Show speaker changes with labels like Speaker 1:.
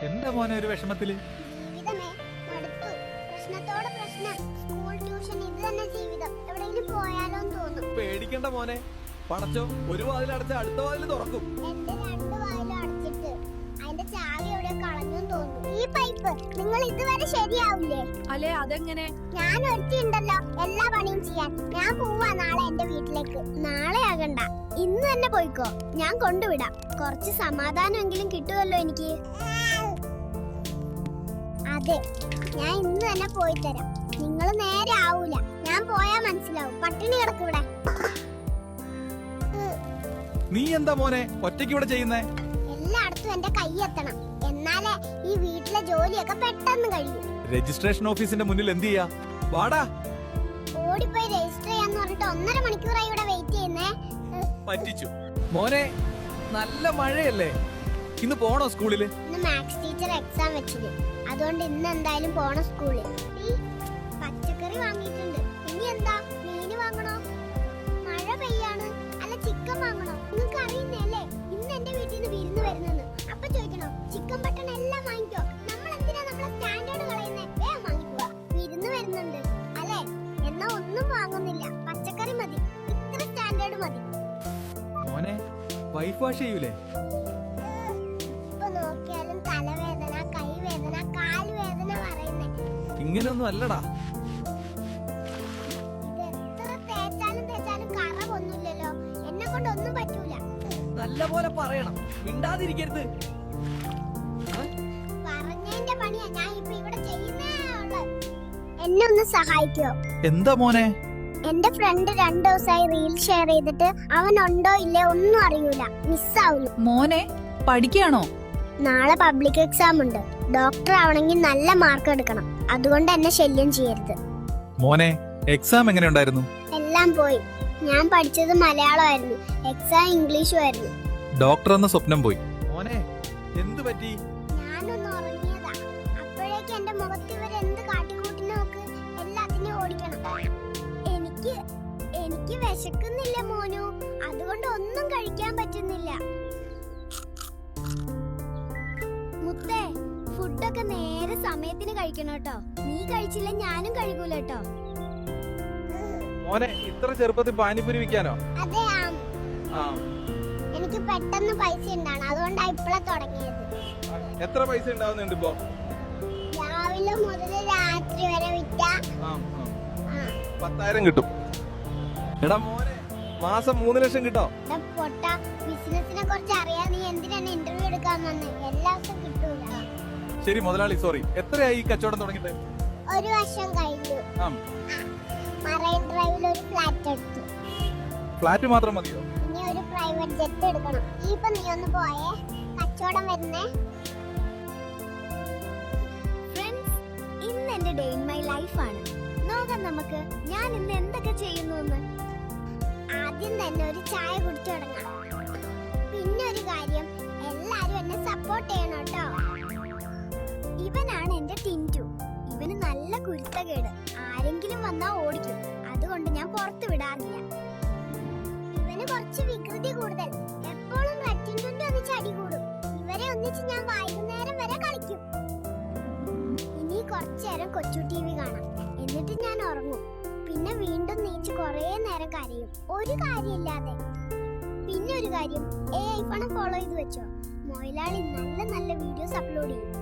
Speaker 1: എന്താ മോനെ ഒരു വിഷമത്തില്?
Speaker 2: ജീവിതമേ മടുത്തു. പ്രശ്നത്തോട് പ്രശ്നം. സ്കൂൾ ട്യൂഷൻ ഇത് തന്നെ ജീവിതം. എവിടെയെങ്കിലും പോയാലോന്ന് തോന്നും.
Speaker 1: പേടിക്കണ്ട മോനെ, പടച്ചോ ഒരു വാതിൽ അടച്ച അടുത്ത വാതിൽ തുറക്കും.
Speaker 2: എന്റെ രണ്ട് വാതിലും അടച്ചിട്ട് അതിന്റെ ചാവി എവിടെ കളഞ്ഞെന്ന് തോന്നുന്നു. ഈ പൈപ്പ് നിങ്ങൾ ഇതുവരെ ശരിയാവില്ലേ?
Speaker 3: അല്ലേ അതെങ്ങനെ?
Speaker 2: ഞാൻ ഒരുത്തിയുണ്ടല്ലോ എല്ലാ പണിയും ചെയ്യാൻ. ഞാൻ പോവാ നാളെ എന്റെ വീട്ടിലേക്ക്. നാളെ ആകണ്ട, ഇന്ന് തന്നെ പോയിക്കോ. ഞാൻ കൊണ്ടുവിടാം. കുറച്ച് സമാധാനമെങ്കിലും കിട്ടുമല്ലോ എനിക്ക്. അതെ, ഞാൻ ഇന്ന് തന്നെ പോയി തരാം. നിങ്ങൾ നേരെ ആവൂല. ഞാൻ പോയാ മനസ്സിലാവും. പട്ടിണി കിടക്കൂടെ.
Speaker 1: നീ എന്താ മോനെ ഒറ്റയ്ക്ക് ഇവിടെ ചെയ്യുന്നേ?
Speaker 2: എല്ലായിടത്തും എന്റെ കൈ എത്തണം. എന്നാലേ ഈ വീട്ടിലെ ജോലിയൊക്കെ പെട്ടെന്ന് കഴിയും.
Speaker 1: രജിസ്ട്രേഷൻ ഓഫീസിന്റെ മുന്നിൽ എന്ത് ചെയ്യാ? വാടാ.
Speaker 2: ഓടിപ്പോയി രജിസ്റ്റർ ചെയ്യാന്ന് പറഞ്ഞിട്ട് 1.5 മണിക്കൂറായി ഇവിടെ വെയിറ്റ് ചെയ്യുന്നേ.
Speaker 1: പറ്റിച്ചു മോനെ. നല്ല മഴയല്ലേ, ഇന്ന് പോണോ സ്കൂളില്?
Speaker 2: ഇന്ന് മാത്സ് ടീച്ചർ എക്സാം വെച്ചത്, അതുകൊണ്ട് ഇന്ന് എന്തായാലും പോണം സ്കൂളിൽ. പച്ചക്കറി വാങ്ങിയിട്ടുണ്ട്. ഇനി എന്താ, മീന് വാങ്ങണോ? മഴ പെയ്യാണ്. അല്ല ചിക്കൻ വാങ്ങണോ? നിങ്ങൾക്ക് അറിയുന്നല്ലേ ഇന്ന് എന്റെ വീട്ടിൽ നിന്ന് വിരുന്ന് വരുന്നെന്ന്. അപ്പൊ ചോദിക്കണോ ചിക്കൻ ബട്ടൺ എല്ലാം വാങ്ങിക്കോ? നമ്മൾ എന്തിനാ നമ്മളെ സ്റ്റാൻഡേർഡ് കളയുന്നേ? വേഗം വാങ്ങിക്കുക. വിരുന്ന് വരുന്നുണ്ട് അല്ലേ? എന്നാ ഒന്നും വാങ്ങുന്നില്ല, പച്ചക്കറി മതി. ഇത്ര സ്റ്റാൻഡേർഡ് മതി.
Speaker 1: മോനെ വൈഫ് വാഷ് ചെയ്യൂലേ?
Speaker 2: ഇപ്പൊ നോക്കിയാലും തലവേദന, കൈവേദന, കാലുവേദന പറയുന്നേ.
Speaker 1: ഇങ്ങനെയൊന്നും അല്ലടാ.
Speaker 2: ഇത് എത്ര തേച്ചാലും തേച്ചാലും കറ ഒന്നുമില്ലല്ലോ. എന്നെ കൊണ്ട് ഒന്നും പറ്റൂല.
Speaker 1: നല്ല പോലെ പറയണം, മിണ്ടാതിരിക്കരുത്.
Speaker 2: പറഞ്ഞതിന്റെ പണിയാ ഞാൻ ഇപ്പൊ ഇവിടെ ചെയ്യുന്നേ ഉള്ളു. എന്നെ ഒന്ന് സഹായിക്കോ?
Speaker 1: എന്താ മോനെ?
Speaker 2: എന്റെ ഫ്രണ്ട് 2 ദിവസമായി റീൽ ഷെയർ ചെയ്തിട്ട് അവൻ ഉണ്ടോ ഇല്ലേ ഒന്നും അറിയൂല. മിസ്സാവുന്നു.
Speaker 3: മോനെ പഠിക്കാണോ?
Speaker 2: നാളെ പബ്ലിക് എക്സാം ഉണ്ട്. ഡോക്ടർ ആവണമെങ്കിൽ നല്ല മാർക്ക് എടുക്കണം. അതുകൊണ്ട് എന്നെ ശല്യം ചെയ്യരുത്.
Speaker 1: മോനെ എക്സാം എങ്ങനെ ഉണ്ടായിരുന്നു?
Speaker 2: എല്ലാം പോയി. ഞാൻ പഠിച്ചത് മലയാളമായിരുന്നു, എക്സാം ഇംഗ്ലീഷും ആയിരുന്നു.
Speaker 1: ഡോക്ടർ എന്ന സ്വപ്നം പോയി. മോനെ എന്ത് പറ്റി?
Speaker 2: ഞാനൊന്ന് ഉറങ്ങിയതാ. അപ്പോഴേക്ക് എന്റെ മുഖത്ത് ഇവരെന്ത് കാട്ടിക്കൂട്ടി നോക്ക്. എല്ലാത്തിനെയും ഓടിക്കണം. എനിക്ക് വിശക്കുന്നില്ല മോനു, അതുകൊണ്ട് ഒന്നും കഴിക്കാൻ പറ്റുന്നില്ല. മുത്തേ, ഫുഡൊക്കെ നേരെ സമയത്തിന് കഴിക്കണം കേട്ടോ. നീ കഴിച്ചില്ല ഞാനും കഴിക്കൂല കേട്ടോ.
Speaker 1: മോനെ ഇത്ര ചെറുപ്പത്തിൽ പാനിപ്പൂരി വിൽക്കാനോ?
Speaker 2: അതെ, എനിക്ക് പെട്ടെന്ന് പൈസ ഉണ്ടാണ്, അതുകൊണ്ടാ ഇപ്പളെ തുടങ്ങിയത്.
Speaker 1: എത്ര പൈസ ഉണ്ടാവുന്നുണ്ട് ഇപ്പൊ?
Speaker 2: രാവിലെ മുതൽ രാത്രി വരെ വിറ്റ
Speaker 1: 10,000 കിട്ടും. എടാ മോനെ മാസം 3 ലക്ഷം കിട്ടോ?
Speaker 2: പൊട്ട, ബിസിനസിനെ കുറിച്ച് അറിയാൻ നീ എന്തിനാണ് ഇന്റർവ്യൂ എടുക്കാൻ വന്നത്? എല്ലാ ദിവസവും കിട്ടൂല.
Speaker 1: ശരി മുതലാളി, സോറി. എത്രയായി ഈ കച്ചവടം തുടങ്ങിയിട്ട്?
Speaker 2: 1 വർഷം കഴിഞ്ഞു. മറൈൻ ഡ്രൈവിൽ ഒരു ഫ്ലാറ്റ് എടുത്തു.
Speaker 1: ഫ്ലാറ്റ് മാത്രം മതിയോ?
Speaker 2: ഇനി ഒരു പ്രൈവറ്റ് ജെറ്റ് എടുക്കണം. ഇപ്പൊ നീ ഒന്ന് പോയേ, കച്ചവടം വരുന്നേ. ഫ്രണ്ട്സ്, ഇന്ന് എന്റെ ഡേ ഇൻ മൈ ലൈഫ് ആണ്. നോക്കാം നമുക്ക് ഞാൻ ഇന്ന് എന്തൊക്കെ ചെയ്യുന്നു എന്ന്. ആദ്യം തന്നെ ഒരു ചായ കുടിച്ചു തുടങ്ങാം. പിന്നെ ഒരു കാര്യം, എല്ലാരും എന്നെ സപ്പോർട്ട് ചെയ്യണം കേട്ടോ. ഇവനാണ് എന്റെ ടിൻറ്റു. ഇവന് നല്ല കുരുത്തക്കേട്. ആരെങ്കിലും വന്നാ ഓടിക്കും. അതുകൊണ്ട് ഞാൻ പുറത്തു വിടാറില്ല. ഇവന് കുറച്ച് വികൃതി കൂടുതൽ. എപ്പോഴും റെറ്റിൻറ്റുന്റെ ഒന്നിച്ച് അടി കൂടും. ഇവരെ ഒന്നിച്ച് ഞാൻ വൈകുന്നേരം വരെ കളിക്കും. ഇനി കുറച്ചു നേരം കൊച്ചു TV കാണാം. എന്നിട്ട് ഞാൻ ഉറങ്ങും. പിന്നെ വീണ്ടും നീച്ച് കുറേ നേരം കരയും, ഒരു കാര്യമില്ലാതെ. പിന്നെ ഒരു കാര്യം, AI ഫോളോ ചെയ്ത് വെച്ചോ. മൊയിലാളി നല്ല നല്ല വീഡിയോസ് അപ്ലോഡ് ചെയ്യും.